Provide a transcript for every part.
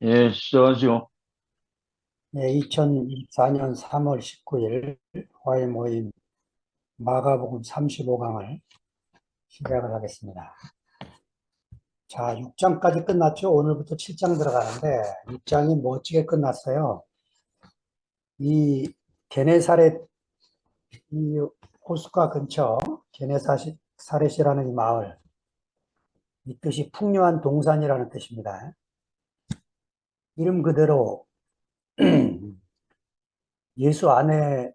예, 시작하죠. 네, 2024년 3월 19일 화해 모임 마가복음 35강을 시작을 하겠습니다. 자, 6장까지 끝났죠. 오늘부터 7장 들어가는데 6장이 멋지게 끝났어요. 이 게네사렛 이 호숫가 근처 게네사렛이라는 이 마을, 이 뜻이 풍요한 동산이라는 뜻입니다. 이름 그대로 예수 안에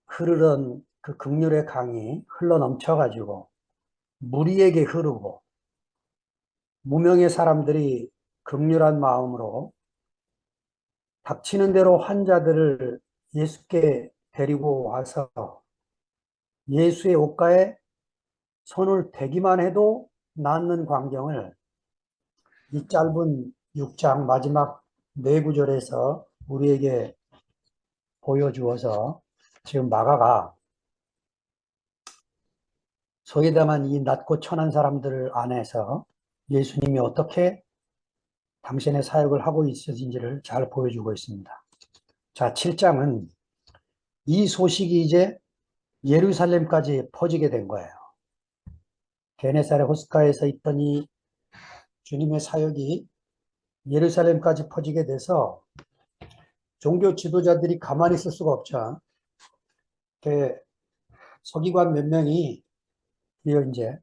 흐르던 그 긍휼의 강이 흘러 넘쳐가지고 무리에게 흐르고 무명의 사람들이 극률한 마음으로 닥치는 대로 환자들을 예수께 데리고 와서 예수의 옷가에 손을 대기만 해도 낫는 광경을 이 짧은 6장 마지막 네 구절에서 우리에게 보여주어서 지금 마가가 소위 말하면 이 낮고 천한 사람들 안에서 예수님이 어떻게 당신의 사역을 하고 있으신지를 잘 보여주고 있습니다. 자, 7장은 이 소식이 이제 예루살렘까지 퍼지게 된 거예요. 게네사렛 호숫가에서 있던 이 주님의 사역이 예루살렘까지 퍼지게 돼서 종교 지도자들이 가만히 있을 수가 없죠. 서기관 몇 명이 이제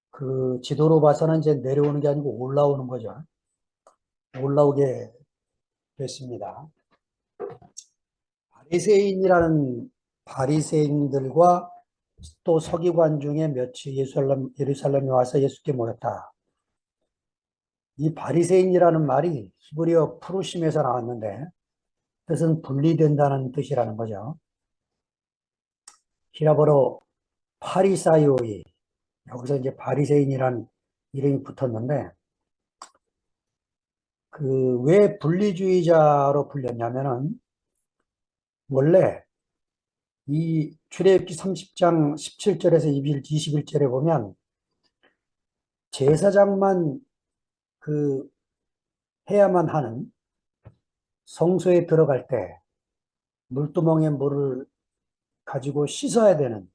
그 지도로 봐서는 이제 내려오는 게 아니고 올라오는 거죠. 올라오게 됐습니다. 바리새인이라는 바리새인들과 또 서기관 중에 몇이 예루살렘에 와서 예수께 모였다. 이 바리새인이라는 말이 히브리어 푸르심에서 나왔는데 뜻은 분리된다는 뜻이라는 거죠. 히라버로 파리사이오이, 여기서 이제 바리새인이란 이름이 붙었는데 그 왜 분리주의자로 불렸냐면은 원래 이 출애굽기 30장 17절에서 21절에 보면 제사장만 그 해야만 하는 성소에 들어갈 때 물두멍에 물을 가지고 씻어야 되는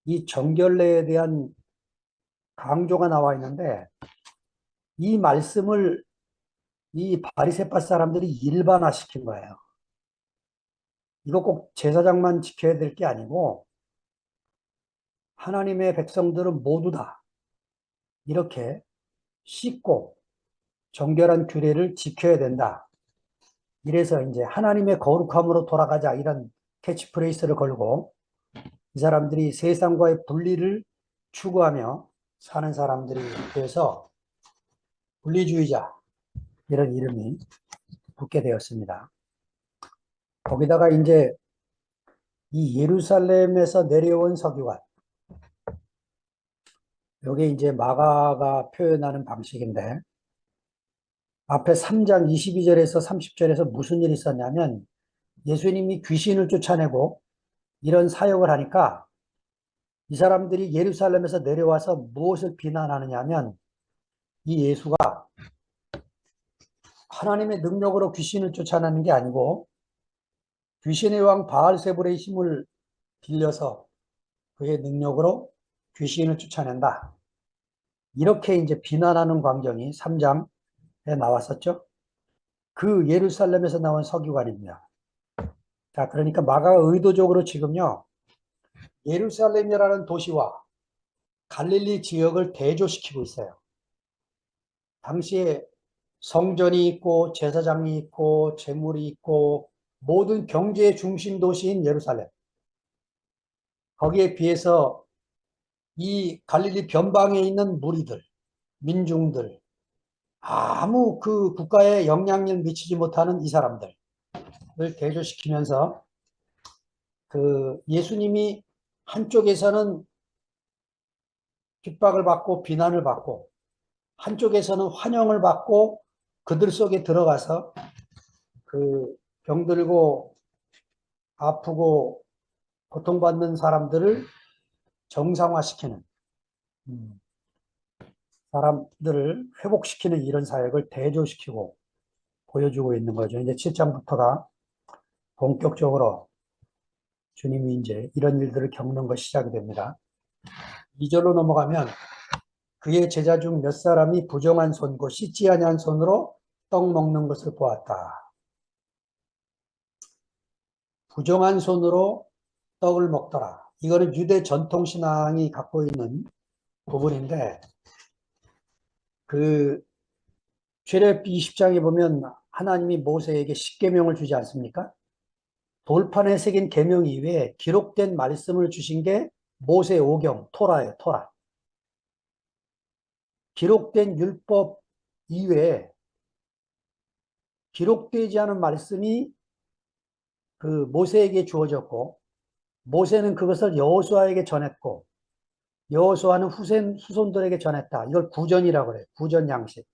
이 정결례에 대한 강조가 나와 있는데 이 말씀을 이 바리새파 사람들이 일반화시킨 거예요. 이거 꼭 제사장만 지켜야 될 게 아니고 하나님의 백성들은 모두 다 이렇게 씻고 정결한 규례를 지켜야 된다. 이래서 이제 하나님의 거룩함으로 돌아가자 이런 캐치프레이스를 걸고 이 사람들이 세상과의 분리를 추구하며 사는 사람들이 돼서 분리주의자 이런 이름이 붙게 되었습니다. 거기다가 이제 이 예루살렘에서 내려온 서기관, 이게 이제 마가가 표현하는 방식인데 앞에 3장 22절에서 30절에서 무슨 일이 있었냐면 예수님이 귀신을 쫓아내고 이런 사역을 하니까 이 사람들이 예루살렘에서 내려와서 무엇을 비난하느냐 하면 이 예수가 하나님의 능력으로 귀신을 쫓아내는 게 아니고 귀신의 왕 바알세불의 힘을 빌려서 그의 능력으로 귀신을 쫓아낸다. 이렇게 이제 비난하는 광경이 3장에 나왔었죠. 그 예루살렘에서 나온 서기관입니다. 자, 그러니까 마가가 의도적으로 지금요, 예루살렘이라는 도시와 갈릴리 지역을 대조시키고 있어요. 당시에 성전이 있고 제사장이 있고 재물이 있고 모든 경제의 중심 도시인 예루살렘. 거기에 비해서 이 갈릴리 변방에 있는 무리들, 민중들, 아무 그 국가에 영향력 미치지 못하는 이 사람들을 대조시키면서 그 예수님이 한쪽에서는 핍박을 받고 비난을 받고 한쪽에서는 환영을 받고 그들 속에 들어가서 그 병들고 아프고 고통받는 사람들을 정상화시키는 사람들을 회복시키는 이런 사역을 대조시키고 보여주고 있는 거죠. 이제 7장부터가 본격적으로 주님이 이제 이런 일들을 겪는 것이 시작이 됩니다. 2절로 넘어가면 그의 제자 중 몇 사람이 부정한 손, 곧 씻지 아니한 손으로 떡 먹는 것을 보았다. 부정한 손으로 떡을 먹더라. 이거는 유대 전통신앙이 갖고 있는 부분인데, 그 출애굽기 20장에 보면 하나님이 모세에게 십계명을 주지 않습니까? 돌판에 새긴 계명 이외에 기록된 말씀을 주신 게 모세 오경, 토라예요, 토라. 기록된 율법 이외에 기록되지 않은 말씀이 그 모세에게 주어졌고, 모세는 그것을 여호수아에게 전했고, 여호수아는 후손들에게 전했다. 이걸 구전이라고 그래요. 구전 양식.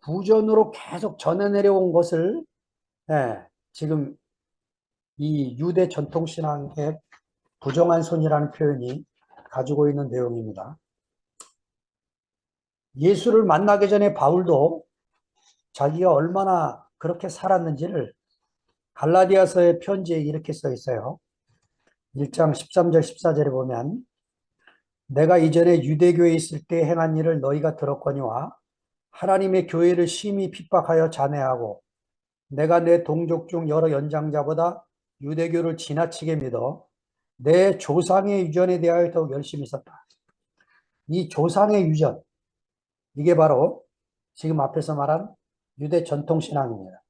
구전으로 계속 전해 내려온 것을, 예, 지금 이 유대 전통신앙의 부정한 손이라는 표현이 가지고 있는 내용입니다. 예수를 만나기 전에 바울도 자기가 얼마나 그렇게 살았는지를 갈라디아서의 편지에 이렇게 써 있어요. 1장 13절 14절에 보면 내가 이전에 유대교에 있을 때 행한 일을 너희가 들었거니와 하나님의 교회를 심히 핍박하여 잔해하고 내가 내 동족 중 여러 연장자보다 유대교를 지나치게 믿어 내 조상의 유전에 대하여 더욱 열심히 썼다. 이 조상의 유전, 이게 바로 지금 앞에서 말한 유대 전통신앙입니다.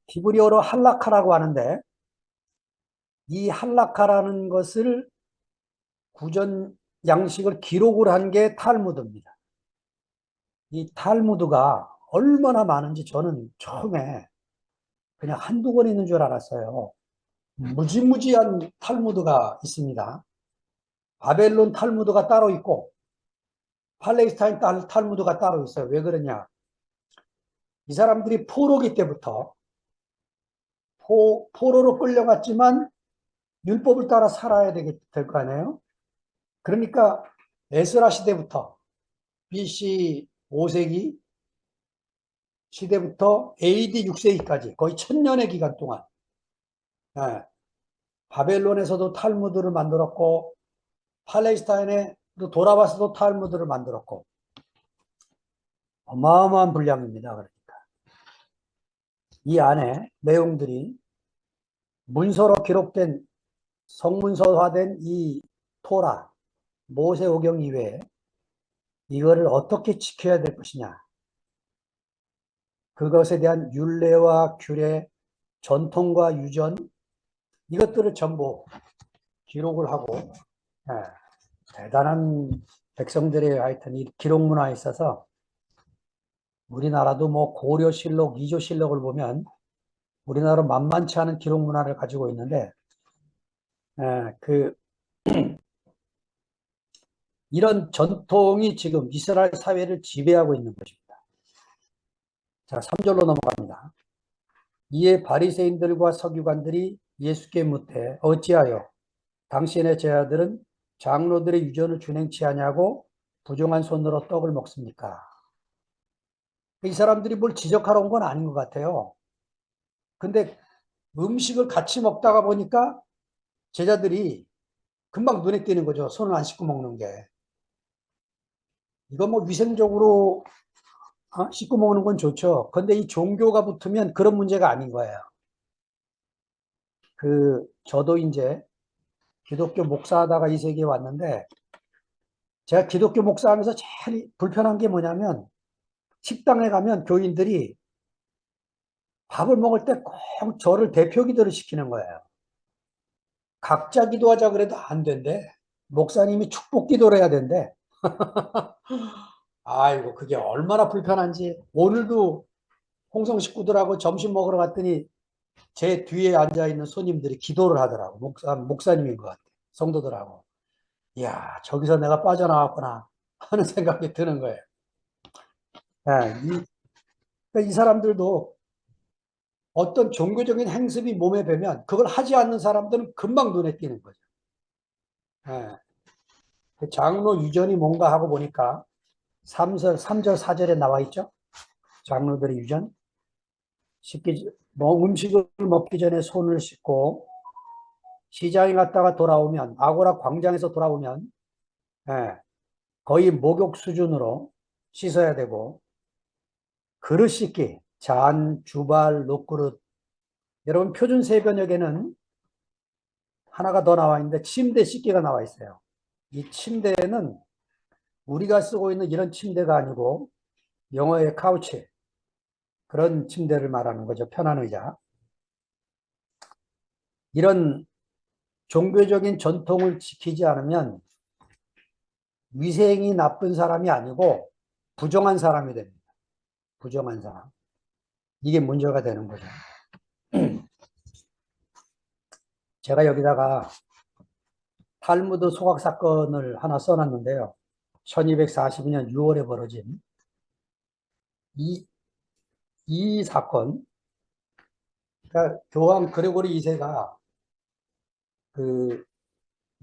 히브리어로 할라카라고 하는데 이 할라카라는 것을 구전 양식을 기록을 한 게 탈무드입니다. 이 탈무드가 얼마나 많은지 저는 처음에 그냥 한두 권 있는 줄 알았어요. 무지무지한 탈무드가 있습니다. 바벨론 탈무드가 따로 있고 팔레스타인 탈무드가 따로 있어요. 왜 그러냐? 이 사람들이 포로기 때부터 포로로 끌려갔지만 율법을 따라 살아야 될 거 아니에요? 그러니까 에스라 시대부터 BC 5세기 시대부터 AD 6세기까지 거의 1000년의 기간 동안, 예, 바벨론에서도 탈무드를 만들었고 팔레스타인에 돌아와서도 탈무드를 만들었고 어마어마한 분량입니다. 그러니까 이 안에 내용들이 문서로 기록된 성문서화된 이 토라 모세오경 이외에 이거를 어떻게 지켜야 될 것이냐, 그것에 대한 율례와 규례, 전통과 유전, 이것들을 전부 기록을 하고, 예, 대단한 백성들의 하여튼 이 기록 문화에 있어서 우리나라도 뭐 고려실록, 이조실록을 보면 우리나라 만만치 않은 기록 문화를 가지고 있는데, 그 이런 전통이 지금 이스라엘 사회를 지배하고 있는 것입니다. 자, 3절로 넘어갑니다. 이에 바리새인들과 서기관들이 예수께 묻되 어찌하여 당신의 제자들은 장로들의 유전을 준행치 아니하고 부정한 손으로 떡을 먹습니까? 이 사람들이 뭘 지적하러 온 건 아닌 것 같아요. 근데 음식을 같이 먹다가 보니까 제자들이 금방 눈에 띄는 거죠. 손을 안 씻고 먹는 게. 이거 뭐 위생적으로 씻고 먹는 건 좋죠. 근데 이 종교가 붙으면 그런 문제가 아닌 거예요. 저도 이제 기독교 목사하다가 이 세계에 왔는데, 제가 기독교 목사하면서 제일 불편한 게 뭐냐면, 식당에 가면 교인들이 밥을 먹을 때 꼭 저를 대표 기도를 시키는 거예요. 각자 기도하자 그래도 안 된대. 목사님이 축복 기도를 해야 된대. 아이고, 그게 얼마나 불편한지. 오늘도 홍성 식구들하고 점심 먹으러 갔더니 제 뒤에 앉아있는 손님들이 기도를 하더라고. 목사님인 것 같아. 성도들하고. 이야, 저기서 내가 빠져나왔구나 하는 생각이 드는 거예요. 예, 이 사람들도 어떤 종교적인 행습이 몸에 배면 그걸 하지 않는 사람들은 금방 눈에 띄는 거죠. 예, 그 장로 유전이 뭔가 하고 보니까 3절 4절에 나와 있죠. 장로들의 유전. 음식을 먹기 전에 손을 씻고 시장에 갔다가 돌아오면, 아고라 광장에서 돌아오면, 예, 거의 목욕 수준으로 씻어야 되고, 그릇 씻기, 잔, 주발, 녹그릇. 여러분 표준 세변역에는 하나가 더 나와 있는데 침대 씻기가 나와 있어요. 이 침대는 우리가 쓰고 있는 이런 침대가 아니고 영어의 카우치, 그런 침대를 말하는 거죠. 편한 의자. 이런 종교적인 전통을 지키지 않으면 위생이 나쁜 사람이 아니고 부정한 사람이 됩니다. 부정한 사람. 이게 문제가 되는 거죠. 제가 여기다가 탈무드 소각 사건을 하나 써놨는데요. 1242년 6월에 벌어진 이, 이 사건. 그러니까 교황 그레고리 2세가 그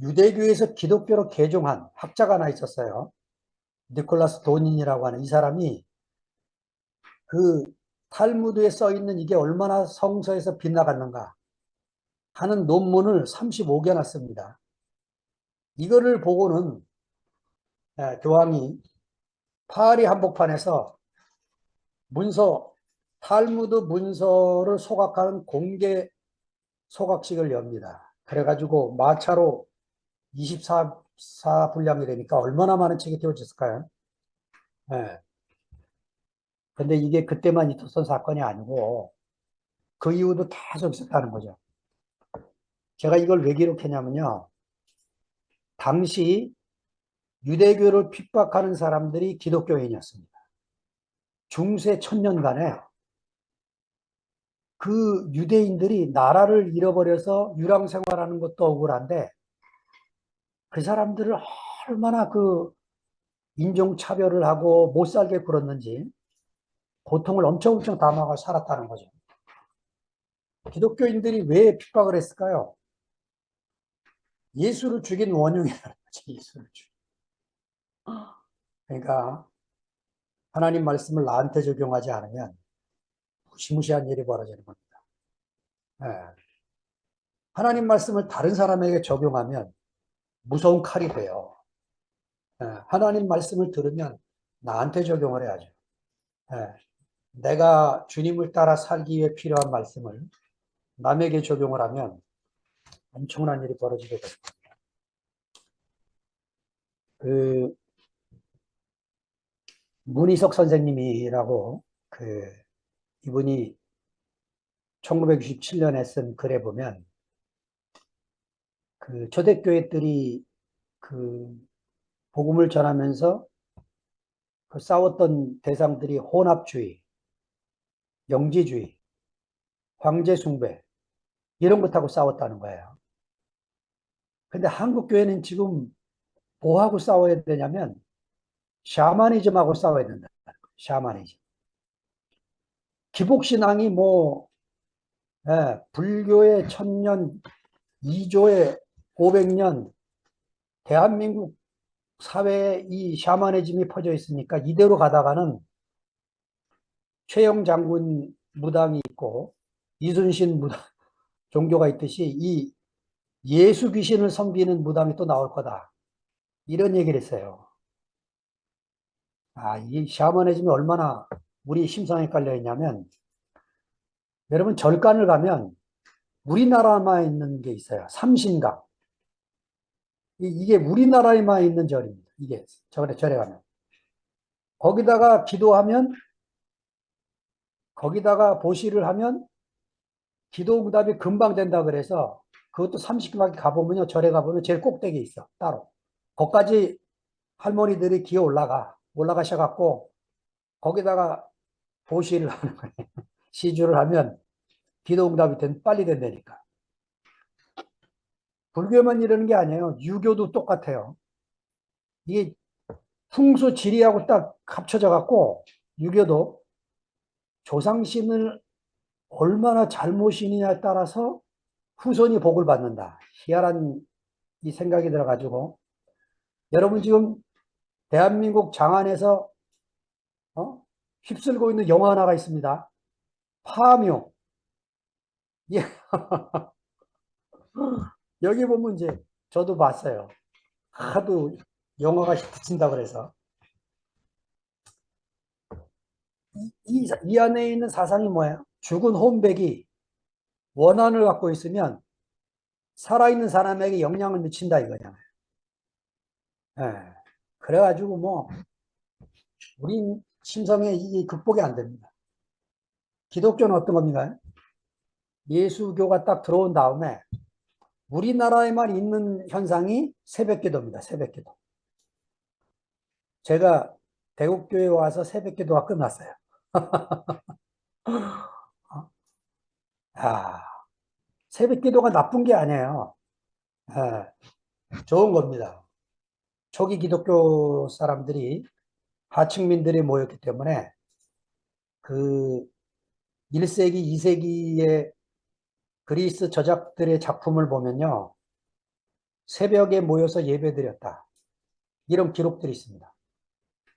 유대교에서 기독교로 개종한 학자가 하나 있었어요. 니콜라스 도닌이라고 하는 이 사람이 그 탈무드에 써 있는 이게 얼마나 성서에서 빗나갔는가 하는 논문을 35개나 씁니다. 이거를 보고는 교황이 파리 한복판에서 탈무드 문서를 소각하는 공개 소각식을 엽니다. 그래가지고 마차로 24분량이 되니까 얼마나 많은 책이 되어졌을까요? 네. 근데 이게 그때만 있었던 사건이 아니고 그 이후도 계속 있었다는 거죠. 제가 이걸 왜 기록했냐면요. 당시 유대교를 핍박하는 사람들이 기독교인이었습니다. 중세 천년간에 그 유대인들이 나라를 잃어버려서 유랑 생활하는 것도 억울한데 그 사람들을 얼마나 그 인종차별을 하고 못 살게 굴었는지 고통을 엄청 담아가 살았다는 거죠. 기독교인들이 왜 핍박을 했을까요? 예수를 죽인 원흉이라는 거죠. 예수를 죽인. 그러니까 하나님 말씀을 나한테 적용하지 않으면 무시무시한 일이 벌어지는 겁니다. 네. 하나님 말씀을 다른 사람에게 적용하면 무서운 칼이 돼요. 네. 하나님 말씀을 들으면 나한테 적용을 해야죠. 네. 내가 주님을 따라 살기 위해 필요한 말씀을 남에게 적용을 하면 엄청난 일이 벌어지게 됩니다. 그 문희석 선생님이라고 이분이 1967년에 쓴 글에 보면 그 초대교회들이 그 복음을 전하면서 그 싸웠던 대상들이 혼합주의, 영지주의, 황제숭배 이런 것하고 싸웠다는 거예요. 근데 한국 교회는 지금 뭐하고 싸워야 되냐면 샤머니즘하고 싸워야 된다는 거예요. 샤머니즘. 기복신앙이 불교의 1000년, 이조의 500년, 대한민국 사회에 이 샤머니즘이 퍼져 있으니까 이대로 가다가는 최영 장군 무당이 있고 이순신 무당 종교가 있듯이 이 예수 귀신을 섬기는 무당이 또 나올 거다. 이런 얘기를 했어요. 이 샤머니즘이 얼마나 우리 심성에 깔려 있냐면 여러분 절간을 가면 우리나라만 있는 게 있어요. 삼신강. 이게 우리나라에만 있는 절입니다. 이게 절에 가면. 거기다가 기도하면 거기다가 보시를 하면 기도 응답이 금방 된다 그래서 그것도 30분밖에 가보면요. 절에 가보면 제일 꼭대기에 있어. 따로. 거기까지 할머니들이 기어 올라가셔갖고 거기다가 보시를 하는 거예요. 시주를 하면 기도 응답이 빨리 된다니까. 불교만 이러는 게 아니에요. 유교도 똑같아요. 이게 풍수 지리하고 딱 합쳐져 갖고 유교도 조상신을 얼마나 잘 모시느냐에 따라서 후손이 복을 받는다. 희한한 이 생각이 들어가지고 여러분 지금 대한민국 장안에서 휩쓸고 있는 영화 하나가 있습니다. 파묘. 예, 여기 보면 이제 저도 봤어요. 하도 영화가 히트친다 그래서 이 안에 있는 사상이 뭐예요? 죽은 혼백이 원한을 갖고 있으면 살아있는 사람에게 영향을 미친다 이거잖아요. 예. 그래가지고 뭐 우린 심성에 이게 극복이 안 됩니다. 기독교는 어떤 겁니까? 예수교가 딱 들어온 다음에 우리나라에만 있는 현상이 새벽기도입니다. 새벽기도. 제가 대국교에 와서 새벽기도가 끝났어요. 아, 새벽기도가 나쁜 게 아니에요. 예, 좋은 겁니다. 초기 기독교 사람들이 하층민들이 모였기 때문에 그 1세기, 2세기의 그리스 저작들의 작품을 보면요. 새벽에 모여서 예배드렸다. 이런 기록들이 있습니다.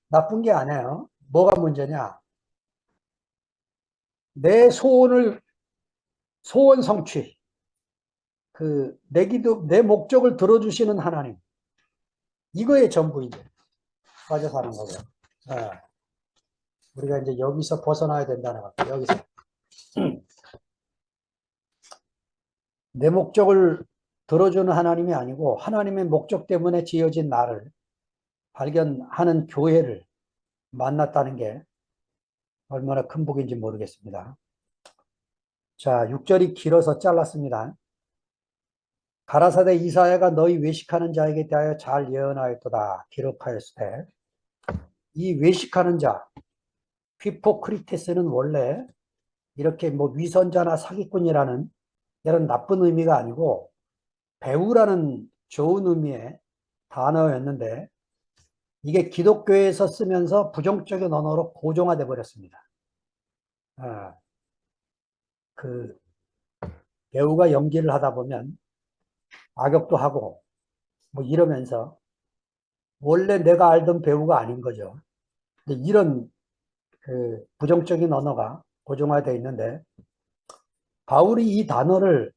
나쁜 게 아니에요. 뭐가 문제냐? 내 소원 성취, 내 기도, 내 목적을 들어주시는 하나님. 이거에 전부 이제 빠져 사는 거고요. 네. 우리가 이제 여기서 벗어나야 된다는 거죠. 여기서. 내 목적을 들어주는 하나님이 아니고 하나님의 목적 때문에 지어진 나를 발견하는 교회를 만났다는 게 얼마나 큰 복인지 모르겠습니다. 자, 6절이 길어서 잘랐습니다. 가라사대 이사야가 너희 외식하는 자에게 대하여 잘 예언하였도다 기록하였을 때 이 외식하는 자 휘포크리테스는 원래 이렇게 뭐 위선자나 사기꾼이라는 이런 나쁜 의미가 아니고 배우라는 좋은 의미의 단어였는데 이게 기독교에서 쓰면서 부정적인 언어로 고정화돼 버렸습니다. 아, 그 배우가 연기를 하다 보면 악역도 하고 뭐 이러면서 원래 내가 알던 배우가 아닌 거죠. 이런 부정적인 언어가 고정화되어 있는데 바울이 이 단어를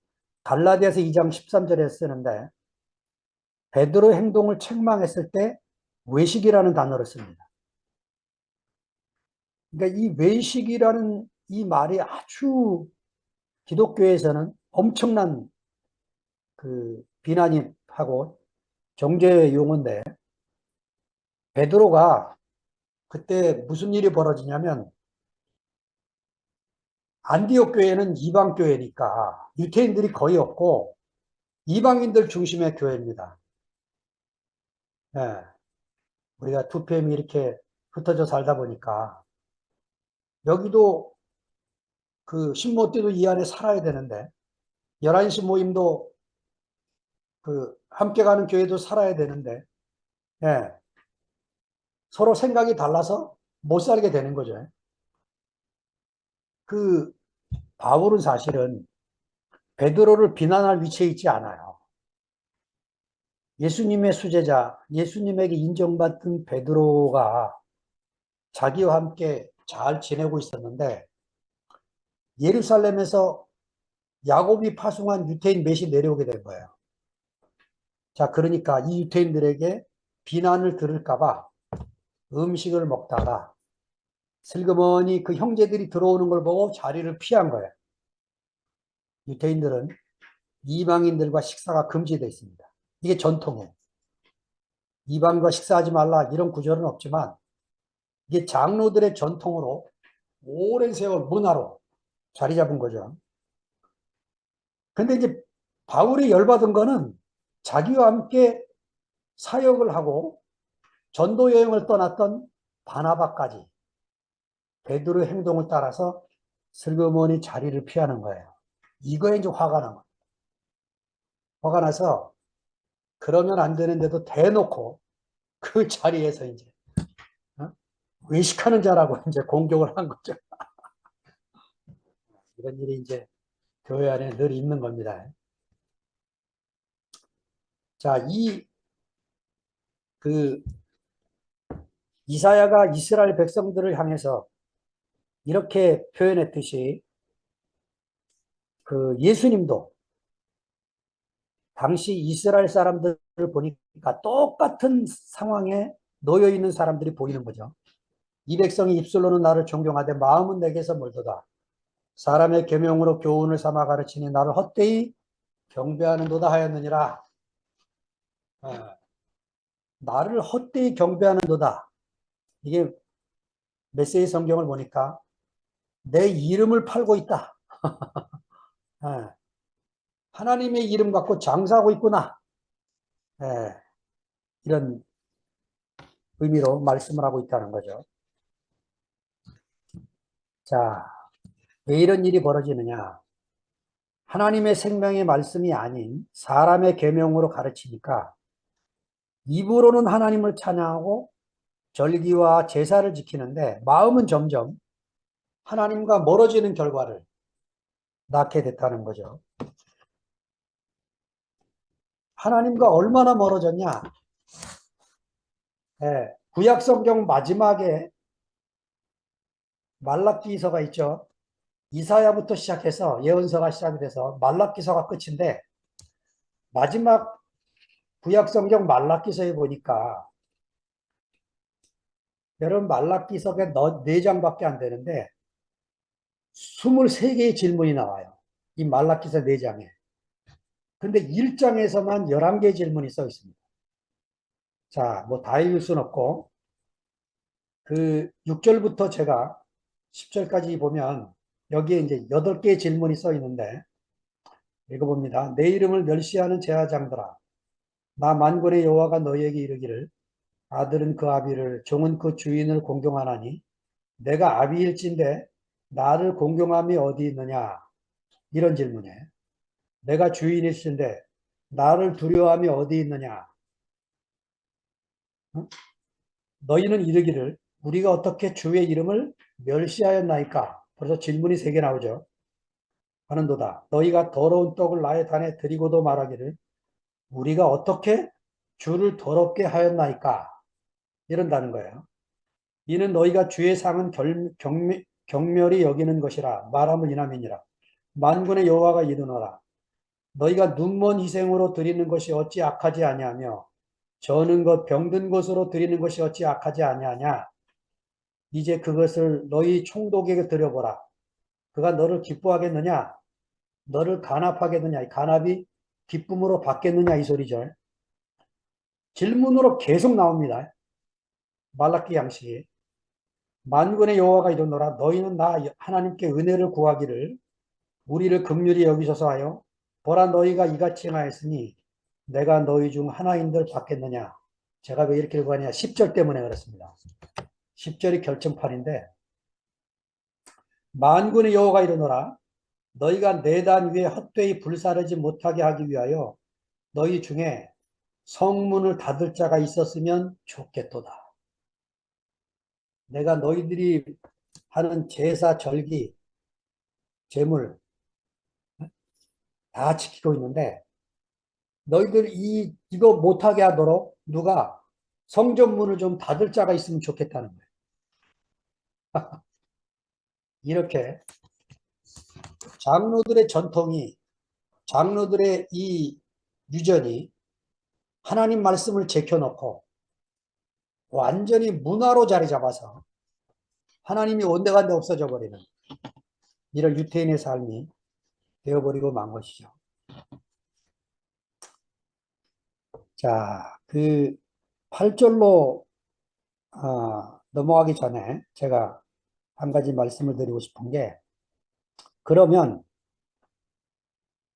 갈라디아서 2장 13절에 쓰는데 베드로 행동을 책망했을 때 외식이라는 단어를 씁니다. 그러니까 이 외식이라는 이 말이 아주 기독교에서는 엄청난 비난이 하고 정죄 용어인데 베드로가 그때 무슨 일이 벌어지냐면 안디옥 교회는 이방 교회니까 유태인들이 거의 없고 이방인들 중심의 교회입니다. 예, 우리가 2PM이 이렇게 흩어져 살다 보니까 여기도 신모 때도 이 안에 살아야 되는데 11시 모임도 함께 가는 교회도 살아야 되는데 예, 서로 생각이 달라서 못 살게 되는 거죠. 그 바울은 사실은 베드로를 비난할 위치에 있지 않아요. 예수님의 수제자, 예수님에게 인정받던 베드로가 자기와 함께 잘 지내고 있었는데 예루살렘에서 야곱이 파송한 유태인 맷이 내려오게 된 거예요. 자, 그러니까 이 유태인들에게 비난을 들을까봐 음식을 먹다가 슬그머니 그 형제들이 들어오는 걸 보고 자리를 피한 거예요. 유태인들은 이방인들과 식사가 금지되어 있습니다. 이게 전통이에요. 이방과 식사하지 말라 이런 구절은 없지만 이게 장로들의 전통으로 오랜 세월 문화로 자리 잡은 거죠. 근데 이제 바울이 열받은 거는 자기와 함께 사역을 하고 전도 여행을 떠났던 바나바까지 베드로의 행동을 따라서 슬그머니 자리를 피하는 거예요. 이거에 이제 화가 난 거예요. 화가 나서 그러면 안 되는데도 대놓고 그 자리에서 이제 외식하는 자라고 이제 공격을 한 거죠. 이런 일이 이제 교회 안에 늘 있는 겁니다. 자, 그 이사야가 이스라엘 백성들을 향해서 이렇게 표현했듯이 그 예수님도 당시 이스라엘 사람들을 보니까 똑같은 상황에 놓여 있는 사람들이 보이는 거죠. 이 백성이 입술로는 나를 존경하되 마음은 내게서 멀도다. 사람의 계명으로 교훈을 삼아 가르치니 나를 헛되이 경배하는도다 하였느니라. 나를 헛되이 경배하는도다. 이게 메시지 성경을 보니까 내 이름을 팔고 있다. 하나님의 이름 갖고 장사하고 있구나. 이런 의미로 말씀을 하고 있다는 거죠. 자, 왜 이런 일이 벌어지느냐? 하나님의 생명의 말씀이 아닌 사람의 계명으로 가르치니까 입으로는 하나님을 찬양하고 절기와 제사를 지키는데 마음은 점점 하나님과 멀어지는 결과를 낳게 됐다는 거죠. 하나님과 얼마나 멀어졌냐? 구약 성경 마지막에 말라기서가 있죠. 이사야부터 시작해서 예언서가 시작이 돼서 말라기서가 끝인데 마지막 구약 성경 말라기서에 보니까 여러분 말라기서가 4장밖에 안 되는데 23개의 질문이 나와요. 이 말라기서 4장에. 근데 1장에서만 11개의 질문이 써 있습니다. 자, 뭐 다 읽을 순 없고 그 6절부터 제가 10절까지 보면 여기에 이제 8개의 질문이 써 있는데 읽어봅니다. 내 이름을 멸시하는 제사장들아, 나 만군의 여호와가 너희에게 이르기를 아들은 그 아비를 종은 그 주인을 공경하나니 내가 아비일진데 나를 공경함이 어디 있느냐? 이런 질문에 내가 주인일진데 나를 두려워함이 어디 있느냐? 너희는 이르기를 우리가 어떻게 주의 이름을 멸시하였나이까? 벌써 질문이 3개 나오죠. 하는도다. 너희가 더러운 떡을 나의 단에 드리고도 말하기를 우리가 어떻게 주를 더럽게 하였나이까? 이런다는 거예요. 이는 너희가 주의 상은 경멸히 여기는 것이라 말함을 인함이니라. 만군의 여호와가 이르노라. 너희가 눈먼 희생으로 드리는 것이 어찌 악하지 아니하며 저는 것 병든 것으로 드리는 것이 어찌 악하지 아니하냐. 이제 그것을 너희 총독에게 드려보라. 그가 너를 기뻐하겠느냐? 너를 간합하겠느냐? 이 간합이 기쁨으로 받겠느냐? 이 소리죠. 질문으로 계속 나옵니다. 말라기 양식이. 만군의 여호와가 이르노라. 너희는 나 하나님께 은혜를 구하기를 우리를 긍휼히 여기소서 하여 보라 너희가 이같이 행하였으니 내가 너희 중 하나인들 받겠느냐. 제가 왜 이렇게 읽어하냐. 10절 때문에 그렇습니다. 10절이 결정판인데 만군의 여호와가 이르노라. 너희가 내단 위에 헛되이 불사르지 못하게 하기 위하여 너희 중에 성문을 닫을 자가 있었으면 좋겠도다. 내가 너희들이 하는 제사, 절기, 제물 다 지키고 있는데 너희들 이거 못하게 하도록 누가 성전문을 좀 닫을 자가 있으면 좋겠다는 거예요. 이렇게 장로들의 전통이 장로들의 이 유전이 하나님 말씀을 제껴놓고 완전히 문화로 자리 잡아서 하나님이 온데간데 없어져 버리는 이런 유태인의 삶이 되어버리고 만 것이죠. 자, 그 8절로 넘어가기 전에 제가 한 가지 말씀을 드리고 싶은 게 그러면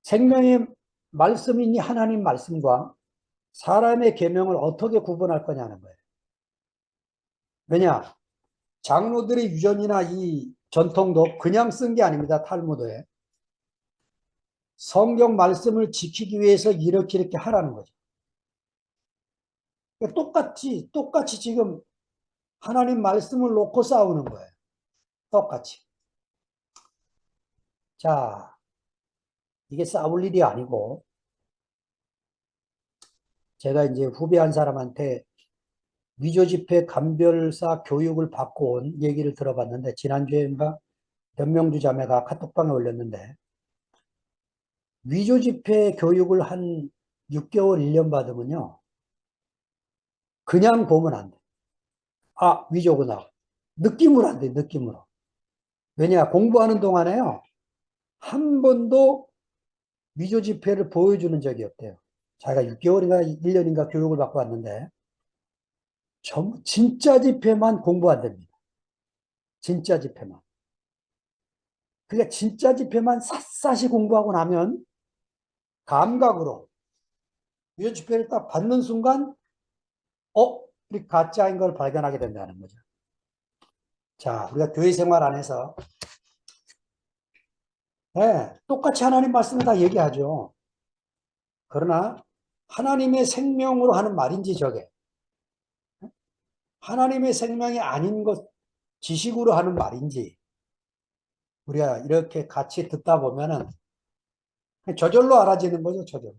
생명의 말씀이니 하나님 말씀과 사람의 계명을 어떻게 구분할 거냐는 거예요. 왜냐? 장로들의 유전이나 이 전통도 그냥 쓴 게 아닙니다. 탈무드에. 성경 말씀을 지키기 위해서 이렇게 하라는 거죠. 똑같이 지금 하나님 말씀을 놓고 싸우는 거예요. 똑같이. 자, 이게 싸울 일이 아니고, 제가 이제 후배 한 사람한테 위조 지폐 감별사 교육을 받고 온 얘기를 들어봤는데, 지난주에인가 변명주 자매가 카톡방에 올렸는데, 위조 지폐 교육을 한 6개월, 1년 받으면요, 그냥 보면 안 돼. 아, 위조구나. 느낌으로 안 돼, 느낌으로. 왜냐, 공부하는 동안에요, 한 번도 위조 지폐를 보여주는 적이 없대요. 자기가 6개월인가 1년인가 교육을 받고 왔는데, 진짜 지폐만 공부 안 됩니다. 진짜 지폐만. 그러니까 진짜 지폐만 샅샅이 공부하고 나면 감각으로 위조 지폐를 딱 받는 순간, 이 가짜인 걸 발견하게 된다는 거죠. 자, 우리가 교회 생활 안에서 네, 똑같이 하나님 말씀을 다 얘기하죠. 그러나 하나님의 생명으로 하는 말인지 저게 하나님의 생명이 아닌 것 지식으로 하는 말인지 우리가 이렇게 같이 듣다 보면은 저절로 알아지는 거죠, 저절로.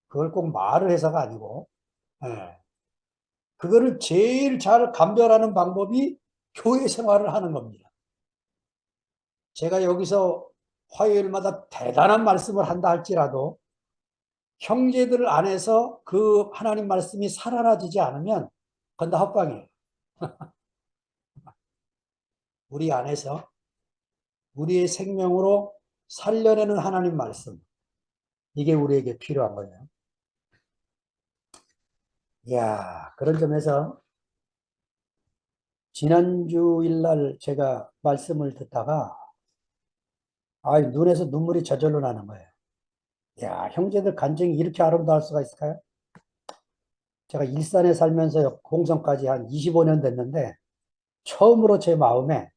그걸 꼭 말을 해서가 아니고, 예. 그거를 제일 잘 감별하는 방법이 교회 생활을 하는 겁니다. 제가 여기서 화요일마다 대단한 말씀을 한다 할지라도 형제들 안에서 그 하나님 말씀이 살아나지지 않으면 그건 다 헛방이에요. 우리 안에서 우리의 생명으로 살려내는 하나님 말씀. 이게 우리에게 필요한 거예요. 이야, 그런 점에서 지난주일 날 제가 말씀을 듣다가 눈에서 눈물이 저절로 나는 거예요. 야, 형제들 간증이 이렇게 아름다울 수가 있을까요? 제가 일산에 살면서 공성까지 한 25년 됐는데 처음으로 제 마음에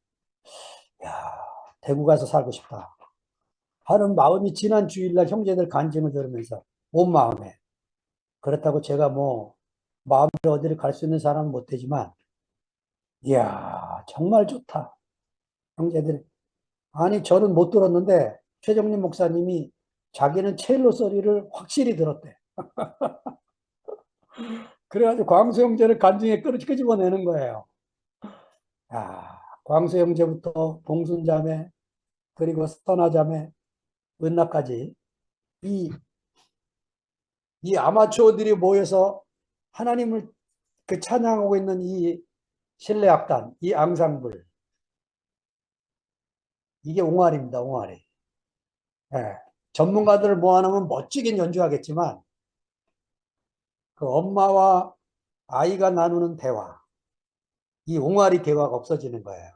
야, 대구 가서 살고 싶다 하는 마음이 지난 주일날 형제들 간증을 들으면서 온 마음에 그렇다고 제가 뭐 마음대로 어디를 갈 수 있는 사람은 못 되지만 이야, 정말 좋다. 형제들. 아니, 저는 못 들었는데 최정림 목사님이 자기는 첼로 소리를 확실히 들었대. 그래가지고 광수 형제를 간증에 끄집어내는 거예요. 야, 광수 형제부터 봉순 자매, 그리고 스터나 자매, 은나까지 이, 이 아마추어들이 모여서 하나님을 그 찬양하고 있는 이 실내악단, 이 앙상블, 이게 옹알입니다, 옹알이. 예. 전문가들을 모아놓으면 멋지긴 연주하겠지만 그 엄마와 아이가 나누는 대화, 이 옹알이 대화가 없어지는 거예요.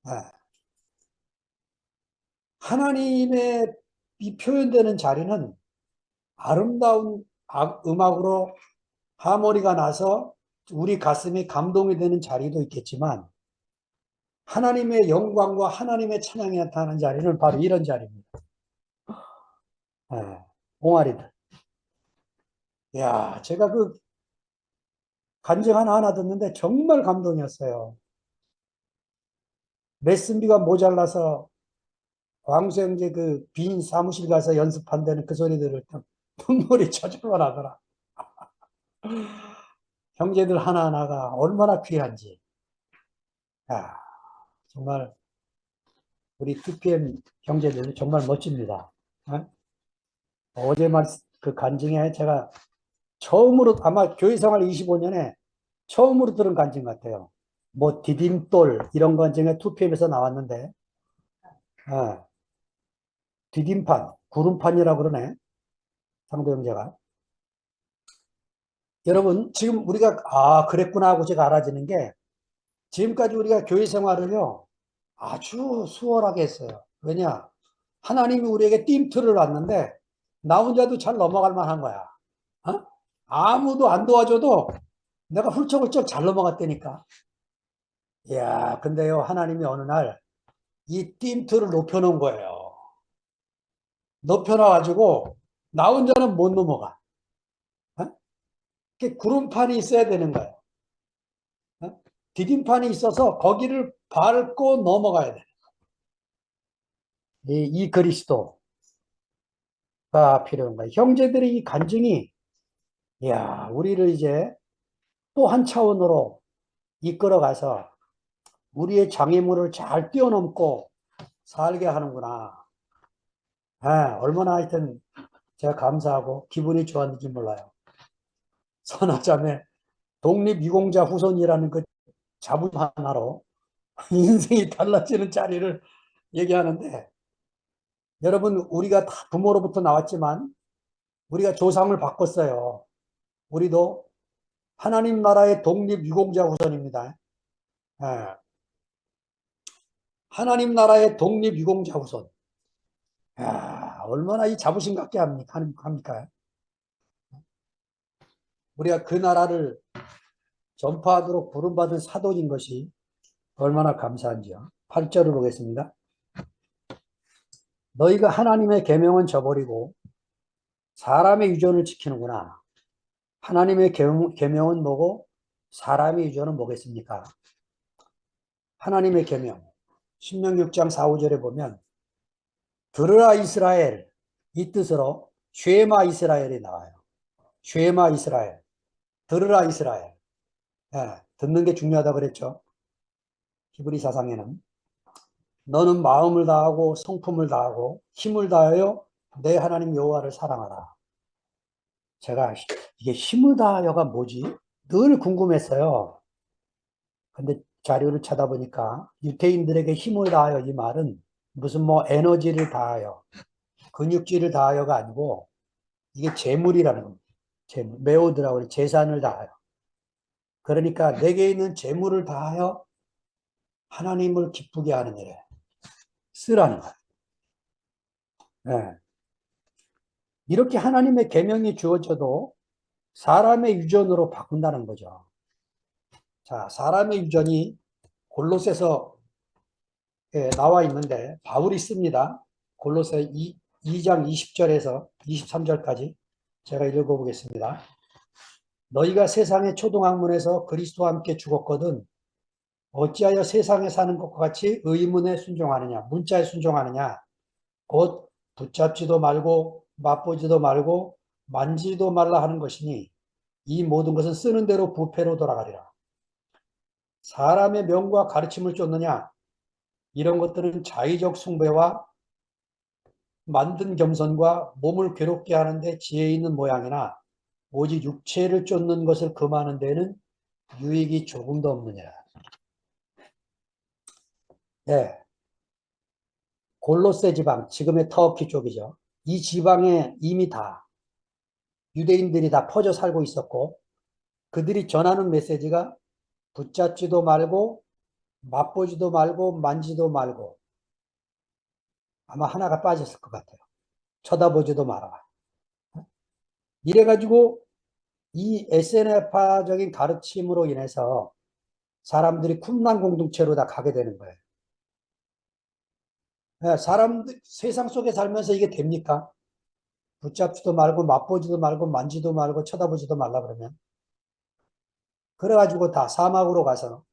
예. 하나님의 이 표현되는 자리는 아름다운 음악으로 하모니가 나서 우리 가슴이 감동이 되는 자리도 있겠지만 하나님의 영광과 하나님의 찬양이 나타나는 자리는 바로 이런 자리입니다. 예. 옹알이들. 야, 제가 그 간증 하나 듣는데 정말 감동이었어요. 레슨비가 모자라서 광수형제 그 빈 사무실 가서 연습한다는 그 소리 들을 때 눈물이 저절로 나더라. 형제들 하나하나가 얼마나 귀한지. 야, 정말 우리 TPM 형제들 정말 멋집니다. 어? 어제만 그 간증에 제가 처음으로 아마 교회 생활 25년에 처음으로 들은 간증 같아요. 뭐 디딤돌 이런 간증에 2PM에서 나왔는데 디딤판, 구름판이라고 그러네. 상도 형제가. 여러분, 지금 우리가, 그랬구나 하고 제가 알아지는 게, 지금까지 우리가 교회 생활을요, 아주 수월하게 했어요. 왜냐? 하나님이 우리에게 띵틀을 놨는데, 나 혼자도 잘 넘어갈 만한 거야. 어? 아무도 안 도와줘도 내가 훌쩍훌쩍 잘 넘어갔다니까. 이야, 근데요, 하나님이 어느 날 이 띵틀을 높여놓은 거예요. 높여놔가지고, 나 혼자는 못 넘어가. 어? 구름판이 있어야 되는 거예요. 어? 디딤판이 있어서 거기를 밟고 넘어가야 돼. 이 그리스도가 필요한 거예요. 형제들의 이 간증이, 우리를 이제 또 한 차원으로 이끌어가서 우리의 장애물을 잘 뛰어넘고 살게 하는구나. 얼마나 하여튼 제가 감사하고 기분이 좋았는지 몰라요. 선하자매 독립유공자 후손이라는 그 자부 하나로 인생이 달라지는 자리를 얘기하는데, 여러분, 우리가 다 부모로부터 나왔지만 우리가 조상을 바꿨어요. 우리도 하나님 나라의 독립유공자 후손입니다. 예. 하나님 나라의 독립유공자 후손. 야, 얼마나 이 자부심 갖게 합니까? 우리가 그 나라를 전파하도록 부름받은 사도인 것이 얼마나 감사한지요. 8절을 보겠습니다. 너희가 하나님의 계명은 저버리고 사람의 유전을 지키는구나. 하나님의 계명은 뭐고 사람의 유전은 뭐겠습니까? 하나님의 계명. 신명기 6장 4, 5절에 보면 들으라 이스라엘, 이 뜻으로 쉐마 이스라엘이 나와요. 쉐마 이스라엘, 들으라 이스라엘. 듣는 게 중요하다고 그랬죠. 히브리 사상에는 너는 마음을 다하고 성품을 다하고 힘을 다하여 내 하나님 여호와를 사랑하라. 제가 이게 힘을 다하여가 뭐지? 늘 궁금했어요. 근데 자료를 찾아보니까 유태인들에게 힘을 다하여 이 말은 무슨 뭐 에너지를 다하여 근육질을 다하여가 아니고 이게 재물이라는 겁니다. 재물. 메오드라고 재산을 다하여. 그러니까 내게 있는 재물을 다하여 하나님을 기쁘게 하는 일에 쓰라는 거예요. 네. 이렇게 하나님의 계명이 주어져도 사람의 유전으로 바꾼다는 거죠. 자, 사람의 유전이 골로새서 나와 있는데 바울이 씁니다. 골로새 2장 20절에서 23절까지 제가 읽어보겠습니다. 너희가 세상의 초등학문에서 그리스도와 함께 죽었거든 어찌하여 세상에 사는 것과 같이 의문에 순종하느냐, 문자에 순종하느냐, 곧 붙잡지도 말고 맛보지도 말고 만지도 말라 하는 것이니 이 모든 것은 쓰는 대로 부패로 돌아가리라. 사람의 명과 가르침을 쫓느냐, 이런 것들은 자의적 숭배와 만든 겸손과 몸을 괴롭게 하는데 지혜 있는 모양이나 오직 육체를 쫓는 것을 금하는 데는 유익이 조금도 없느니라. 네. 골로새 지방, 지금의 터키 쪽이죠. 이 지방에 이미 다 유대인들이 다 퍼져 살고 있었고 그들이 전하는 메시지가 붙잡지도 말고 맛보지도 말고 만지도 말고 아마 하나가 빠졌을 것 같아요. 쳐다보지도 말아라. 이래가지고 이 SNF파적인 가르침으로 인해서 사람들이 쿰란 공동체로 다 가게 되는 거예요. 사람들 세상 속에 살면서 이게 됩니까? 붙잡지도 말고 맛보지도 말고 만지도 말고 쳐다보지도 말라 그러면 그래가지고 다 사막으로 가서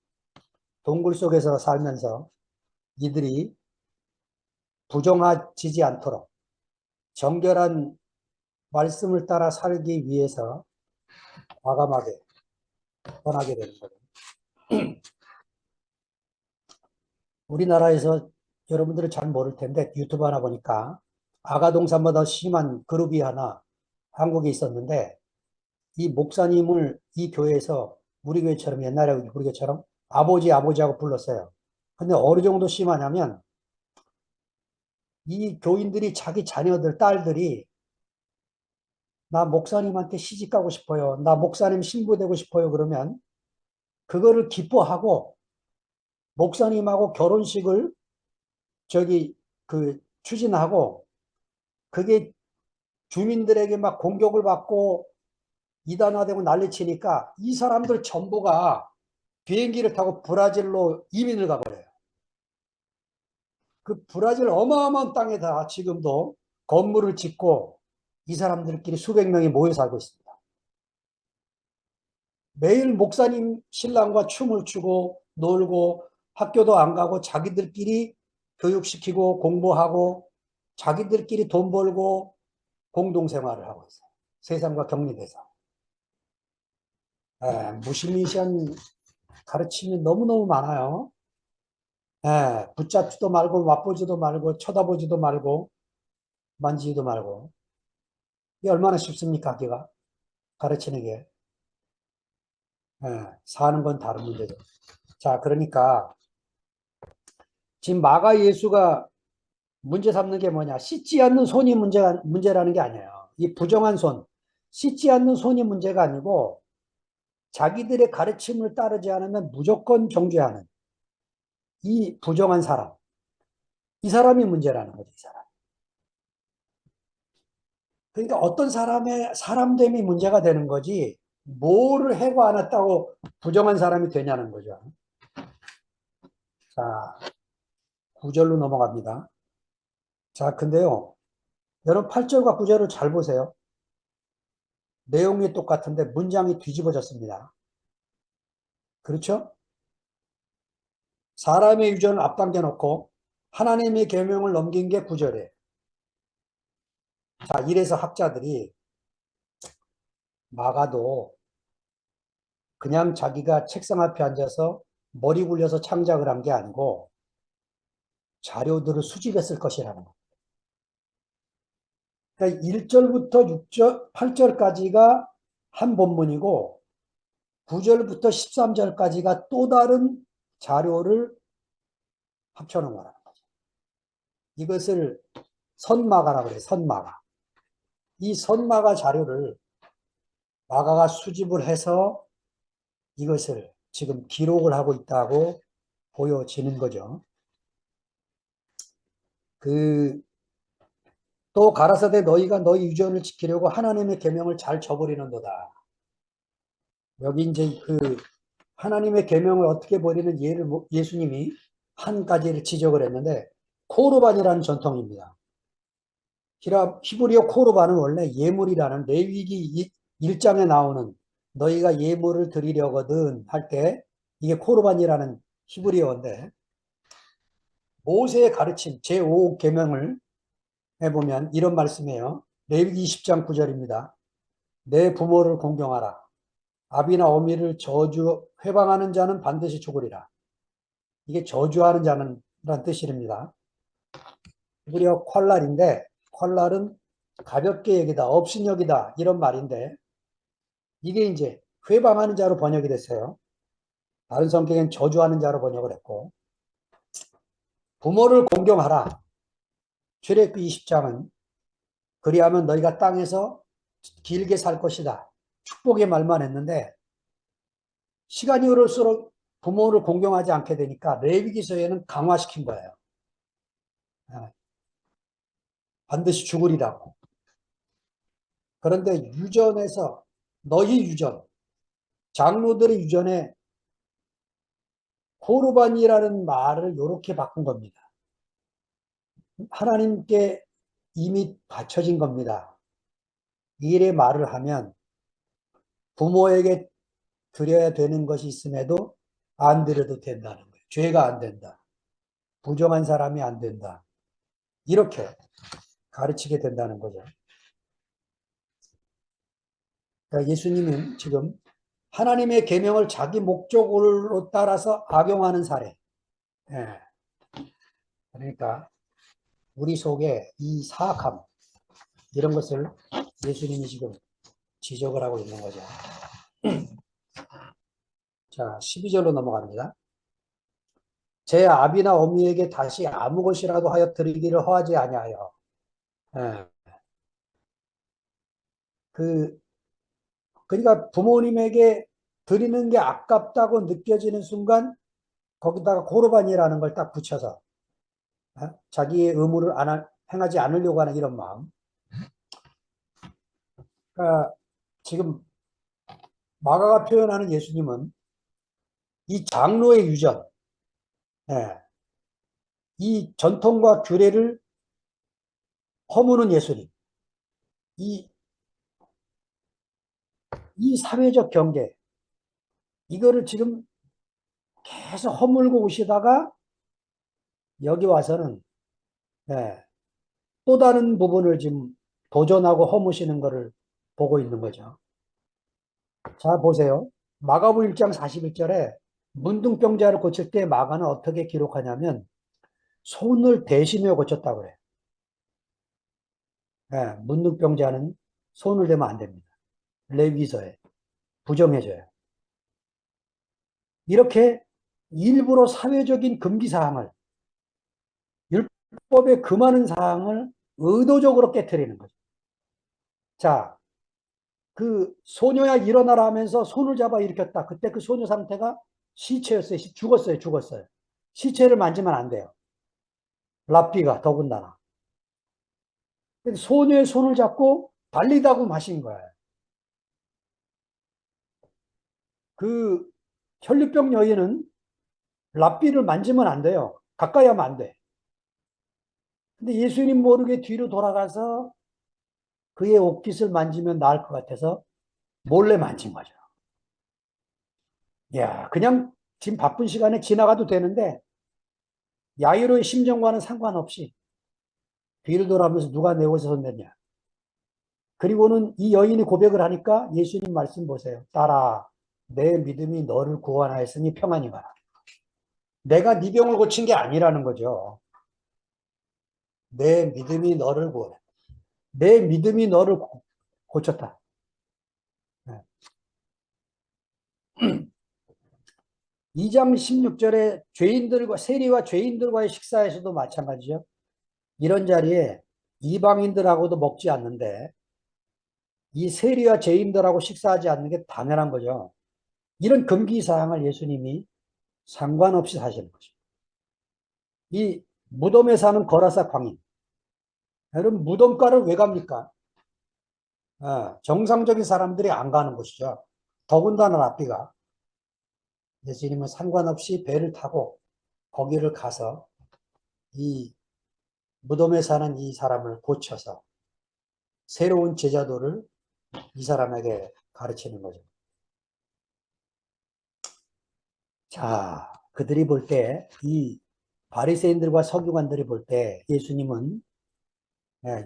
동굴 속에서 살면서 이들이 부정하지 않도록 정결한 말씀을 따라 살기 위해서 과감하게 떠나게 되는 거죠. 우리나라에서 여러분들은 잘 모를 텐데 유튜브 하나 보니까 아가동산보다 심한 그룹이 하나 한국에 있었는데 이 목사님을 이 교회에서 우리 교회처럼 옛날에 우리 교회처럼 아버지하고 불렀어요. 근데 어느 정도 심하냐면 이 교인들이 자기 자녀들, 딸들이 나 목사님한테 시집가고 싶어요. 나 목사님 신부 되고 싶어요. 그러면 그거를 기뻐하고 목사님하고 결혼식을 추진하고 그게 주민들에게 막 공격을 받고 이단화되고 난리치니까 이 사람들 전부가 비행기를 타고 브라질로 이민을 가버려요. 그 브라질 어마어마한 땅에다 지금도 건물을 짓고 이 사람들끼리 수백 명이 모여 살고 있습니다. 매일 목사님 신랑과 춤을 추고 놀고 학교도 안 가고 자기들끼리 교육시키고 공부하고 자기들끼리 돈 벌고 공동생활을 하고 있어요. 세상과 격리돼서. 무시무시한 가르침이 너무너무 많아요. 붙잡지도 말고 맛보지도 말고 쳐다보지도 말고 만지지도 말고. 이게 얼마나 쉽습니까, 기가 가르치는 게. 사는 건 다른 문제죠. 자, 그러니까 지금 마가 예수가 문제 삼는 게 뭐냐? 씻지 않는 손이 문제라는 게 아니에요. 이 부정한 손, 씻지 않는 손이 문제가 아니고 자기들의 가르침을 따르지 않으면 무조건 정죄하는 이 부정한 사람, 이 사람이 문제라는 거죠, 이 사람. 그러니까 어떤 사람됨이 문제가 되는 거지, 뭐를 해고 안 했다고 부정한 사람이 되냐는 거죠. 자, 9절로 넘어갑니다. 자, 근데요, 여러분 8절과 9절을 잘 보세요. 내용이 똑같은데 문장이 뒤집어졌습니다. 그렇죠? 사람의 유전을 앞당겨 놓고 하나님의 계명을 넘긴 게 9절이에요. 자, 이래서 학자들이 마가도 그냥 자기가 책상 앞에 앉아서 머리 굴려서 창작을 한 게 아니고 자료들을 수집했을 것이라는 거. 그러니까 1절부터 6절, 8절까지가 한 본문이고 9절부터 13절까지가 또 다른 자료를 합쳐놓은 거라는 거죠. 이것을 선마가라고 그래요. 선마가. 이 선마가 자료를 마가가 수집을 해서 이것을 지금 기록을 하고 있다고 보여지는 거죠. 또 가라사대 너희가 너희 유전을 지키려고 하나님의 계명을 잘 저버리는도다. 여기 이제 하나님의 계명을 어떻게 버리는 예를 예수님이 한 가지를 지적을 했는데 코르반이라는 전통입니다. 히브리어 코르반은 원래 예물이라는 레위기 1장에 나오는 너희가 예물을 드리려거든 할 때 이게 코르반이라는 히브리어인데 모세의 가르침 제5계명을 해보면 이런 말씀이에요. 레위기 20장 9절입니다. 내 부모를 공경하라. 아비나 어미를 회방하는 자는 반드시 죽으리라. 이게 저주하는 자는 란 뜻입니다. 히브리어 퀄랄인데 퀄랄은 가볍게 여기다 업신여기다 이런 말인데 이게 이제 회방하는 자로 번역이 됐어요. 다른 성경엔 저주하는 자로 번역을 했고 부모를 공경하라. 출애굽기 20장은 그리하면 너희가 땅에서 길게 살 것이다. 축복의 말만 했는데 시간이 흐를수록 부모를 공경하지 않게 되니까 레위기서에는 강화시킨 거예요. 반드시 죽으리라고. 그런데 유전에서 너희 유전, 장로들의 유전에 코르반이라는 말을 이렇게 바꾼 겁니다. 하나님께 이미 바쳐진 겁니다. 이래 말을 하면 부모에게 드려야 되는 것이 있음에도 안 드려도 된다는 거예요. 죄가 안 된다. 부정한 사람이 안 된다. 이렇게 가르치게 된다는 거죠. 그러니까 예수님은 지금 하나님의 계명을 자기 목적으로 따라서 악용하는 사례. 예. 그러니까 우리 속에 이 사악함 이런 것을 예수님이 지금 지적을 하고 있는 거죠. 자, 12절로 넘어갑니다. 제 아비나 어미에게 다시 아무 것이라도 하여 드리기를 허하지 아니하여. 예. 그러니까 부모님에게 드리는 게 아깝다고 느껴지는 순간 거기다가 고르반이라는 걸 딱 붙여서 자기의 의무를 행하지 않으려고 하는 이런 마음. 그러니까 지금 마가가 표현하는 예수님은 이 장로의 유전, 예, 이 전통과 규례를 허무는 예수님, 이, 이 사회적 경계, 이거를 지금 계속 허물고 오시다가 여기 와서는 예, 또 다른 부분을 지금 도전하고 허무시는 것을 보고 있는 거죠. 자, 보세요. 마가복 1장 41절에 문둥병자를 고칠 때 마가는 어떻게 기록하냐면 손을 대시며 고쳤다고 그래요. 예, 문둥병자는 손을 대면 안 됩니다. 레위기서에 부정해져요. 이렇게 일부러 사회적인 금기사항을, 율법에 금하는 사항을 의도적으로 깨트리는 거죠. 자, 그 소녀야 일어나라 하면서 손을 잡아 일으켰다. 그때 그 소녀 상태가 시체였어요. 죽었어요. 시체를 만지면 안 돼요. 랍비가 더군다나. 소녀의 손을 잡고 달리다고 마신 거예요. 그 혈류병 여인은 랍비를 만지면 안 돼요. 가까이 하면 안 돼. 근데 예수님 모르게 뒤로 돌아가서 그의 옷깃을 만지면 나을 것 같아서 몰래 만진 거죠. 야, 그냥 지금 바쁜 시간에 지나가도 되는데 야이로의 심정과는 상관없이 뒤를 돌아보면서 누가 내 옷에 손댔냐. 그리고는 이 여인이 고백을 하니까 예수님 말씀 보세요. 딸아, 내 믿음이 너를 구원하였으니 평안히 가라. 내가 네 병을 고친 게 아니라는 거죠. 내 믿음이 너를 구원해. 내 믿음이 너를 고쳤다. 2장 16절에 세리와 죄인들과의 식사에서도 마찬가지죠. 이런 자리에 이방인들하고도 먹지 않는데 이 세리와 죄인들하고 식사하지 않는 게 당연한 거죠. 이런 금기사항을 예수님이 상관없이 사시는 거죠. 이 무덤에 사는 거라사 광인. 여러분, 무덤가를 왜 갑니까? 정상적인 사람들이 안 가는 곳이죠. 더군다나 랍비가 예수님은 상관없이 배를 타고 거기를 가서 이 무덤에 사는 이 사람을 고쳐서 새로운 제자도를 이 사람에게 가르치는 거죠. 자, 그들이 볼 때, 이 바리새인들과 서기관들이 볼 때 예수님은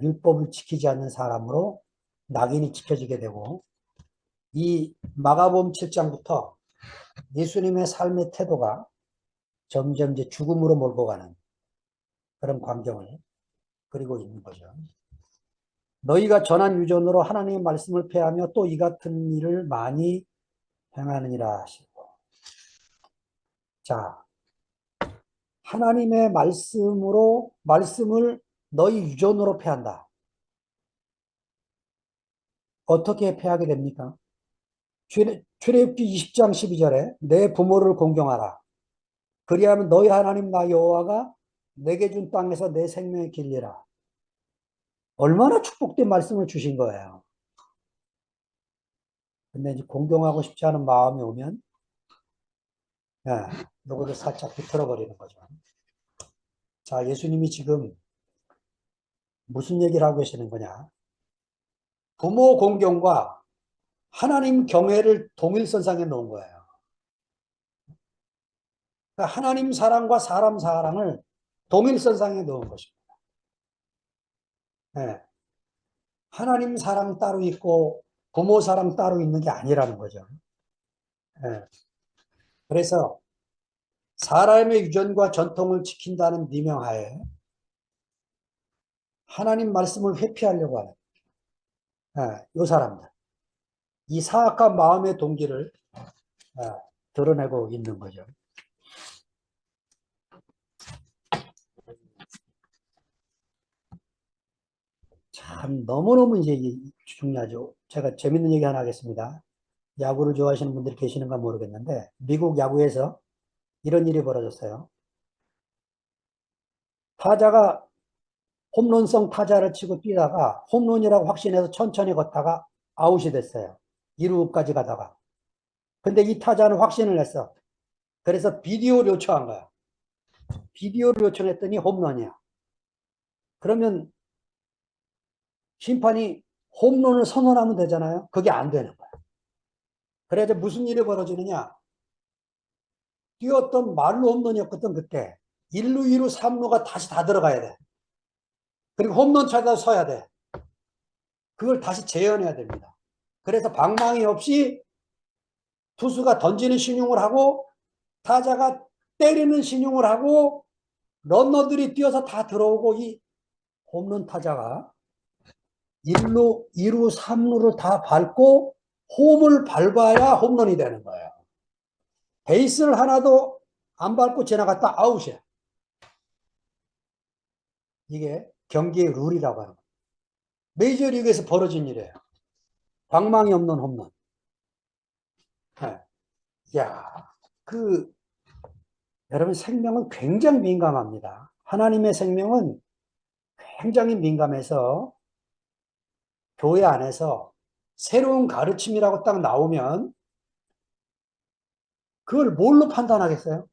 율법을 지키지 않는 사람으로 낙인이 찍혀지게 되고, 이 마가복음 7장부터 예수님의 삶의 태도가 점점 이제 죽음으로 몰고 가는 그런 광경을 그리고 있는 거죠. 너희가 전한 유전으로 하나님의 말씀을 폐하며 또 이 같은 일을 많이 행하느니라 하시고. 자, 하나님의 말씀을 너희 유전으로 폐한다. 어떻게 폐하게 됩니까? 출애굽기 20장 12절에 내 부모를 공경하라. 그리하면 너희 하나님 나 여호와가 내게 준 땅에서 내 생명의 길리라. 얼마나 축복된 말씀을 주신 거예요. 근데 이제 공경하고 싶지 않은 마음이 오면 요거를 살짝 비틀어 버리는 거죠. 자, 예수님이 지금 무슨 얘기를 하고 계시는 거냐? 부모 공경과 하나님 경외를 동일선상에 놓은 거예요. 그러니까 하나님 사랑과 사람 사랑을 동일선상에 놓은 것입니다. 네. 하나님 사랑 따로 있고 부모 사랑 따로 있는 게 아니라는 거죠. 네. 그래서 사람의 유전과 전통을 지킨다는 미명하에 하나님 말씀을 회피하려고 하는 이 사람들. 이 사악한 마음의 동기를 드러내고 있는 거죠. 참 너무너무 이제 중요하죠. 제가 재밌는 얘기 하나 하겠습니다. 야구를 좋아하시는 분들이 계시는가 모르겠는데 미국 야구에서 이런 일이 벌어졌어요. 타자가 홈런성 타자를 치고 뛰다가 홈런이라고 확신해서 천천히 걷다가 아웃이 됐어요. 2루까지 가다가. 근데 이 타자는 확신을 했어. 그래서 비디오를 요청한 거야. 비디오를 요청했더니 홈런이야. 그러면 심판이 홈런을 선언하면 되잖아요. 그게 안 되는 거야. 그래서 무슨 일이 벌어지느냐. 뛰었던 말로 홈런이었거든 그때. 1루, 2루, 3루가 다시 다 들어가야 돼. 그리고 홈런 찾아 서야 돼. 그걸 다시 재현해야 됩니다. 그래서 방망이 없이 투수가 던지는 신용을 하고 타자가 때리는 신용을 하고 런너들이 뛰어서 다 들어오고 이 홈런 타자가 1루, 2루, 3루를 다 밟고 홈을 밟아야 홈런이 되는 거예요. 베이스를 하나도 안 밟고 지나갔다 아웃이야. 이게 경기의 룰이라고 하는 거예요. 메이저리그에서 벌어진 일이에요. 방망이 없는 홈런. 네. 야, 여러분 생명은 굉장히 민감합니다. 하나님의 생명은 굉장히 민감해서 교회 안에서 새로운 가르침이라고 딱 나오면 그걸 뭘로 판단하겠어요?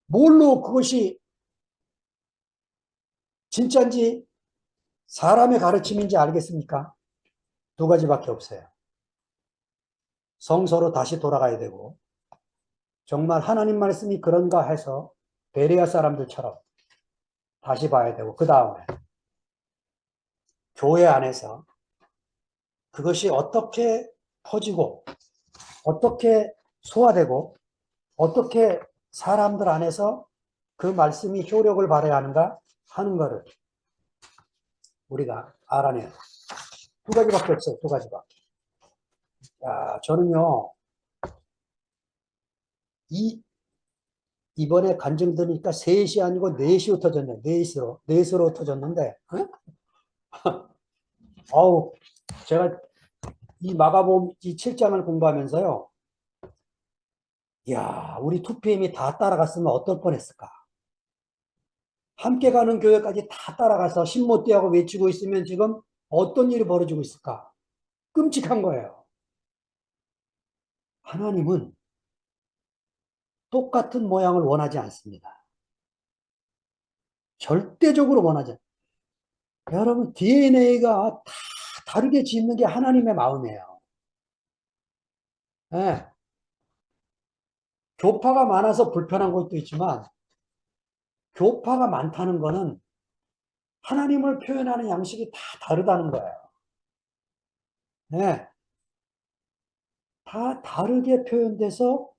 뭘로 그것이 진짜인지 사람의 가르침인지 알겠습니까? 두 가지밖에 없어요. 성서로 다시 돌아가야 되고 정말 하나님 말씀이 그런가 해서 베레아 사람들처럼 다시 봐야 되고 그 다음에 교회 안에서 그것이 어떻게 퍼지고 어떻게 소화되고 어떻게 사람들 안에서 그 말씀이 효력을 발휘 하는가 하는 것을 우리가 알아내야 돼요. 두 가지밖에 없어요. 두 가지밖에. 야, 저는요, 이번에 간증 들으니까 3시 아니고 4시로 터졌네. 4시로 터졌는데, 어우, 제가 이 마가복음 이 7장을 공부하면서요, 야, 우리 2PM이 다 따라갔으면 어떨 뻔했을까? 함께 가는 교회까지 다 따라가서 신모띠하고 외치고 있으면 지금 어떤 일이 벌어지고 있을까? 끔찍한 거예요. 하나님은 똑같은 모양을 원하지 않습니다. 절대적으로 원하지 않습니다. 여러분, DNA가 다 다르게 짓는 게 하나님의 마음이에요. 네. 교파가 많아서 불편한 것도 있지만, 교파가 많다는 거는 하나님을 표현하는 양식이 다 다르다는 거예요. 네. 다 다르게 표현돼서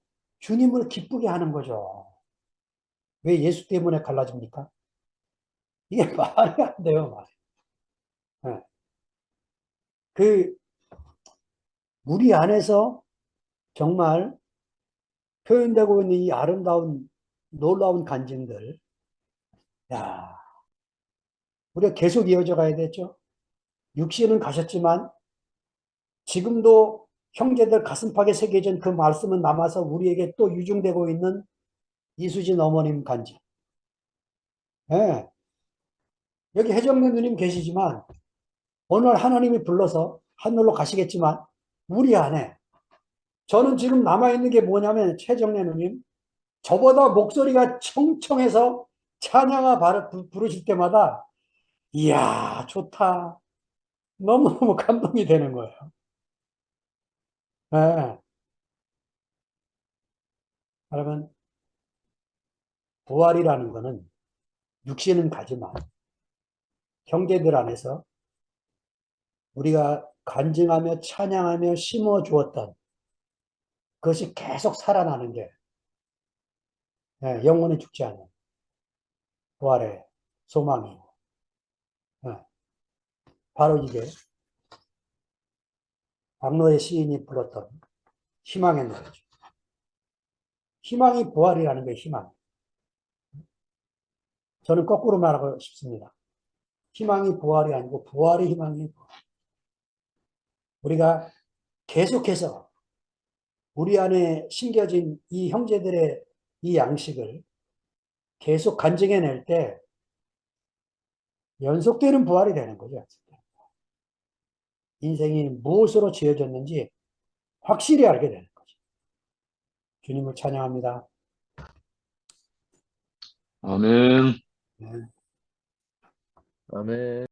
주님을 기쁘게 하는 거죠. 왜 예수 때문에 갈라집니까? 이게 말이 안 돼요, 말. 네. 그, 우리 안에서 정말 표현되고 있는 이 아름다운, 놀라운 간증들, 야, 우리가 계속 이어져 가야 되죠. 육신은 가셨지만, 지금도 형제들 가슴팍에 새겨진 그 말씀은 남아서 우리에게 또 유증되고 있는 이수진 어머님 간증. 예. 여기 해정래 누님 계시지만, 어느 날 하나님이 불러서 하늘로 가시겠지만, 우리 안에, 저는 지금 남아있는 게 뭐냐면, 최정래 누님, 저보다 목소리가 청청해서 찬양아 부르실 때마다, 이야, 좋다. 너무너무 감동이 되는 거예요. 예. 여러분, 부활이라는 거는 육신은 가지만, 형제들 안에서 우리가 간증하며 찬양하며 심어 주었던 그것이 계속 살아나는 게 영원히 죽지 않는 부활의 소망이고 바로 이게 박노해 시인이 불렀던 희망의 노래죠. 희망이 부활이라는 게 희망. 저는 거꾸로 말하고 싶습니다. 희망이 부활이 아니고 부활이 희망이 부활. 우리가 계속해서 우리 안에 심겨진 이 형제들의 이 양식을 계속 간증해낼 때 연속되는 부활이 되는 거죠. 인생이 무엇으로 지어졌는지 확실히 알게 되는 거죠. 주님을 찬양합니다. 아멘. 네. 아멘.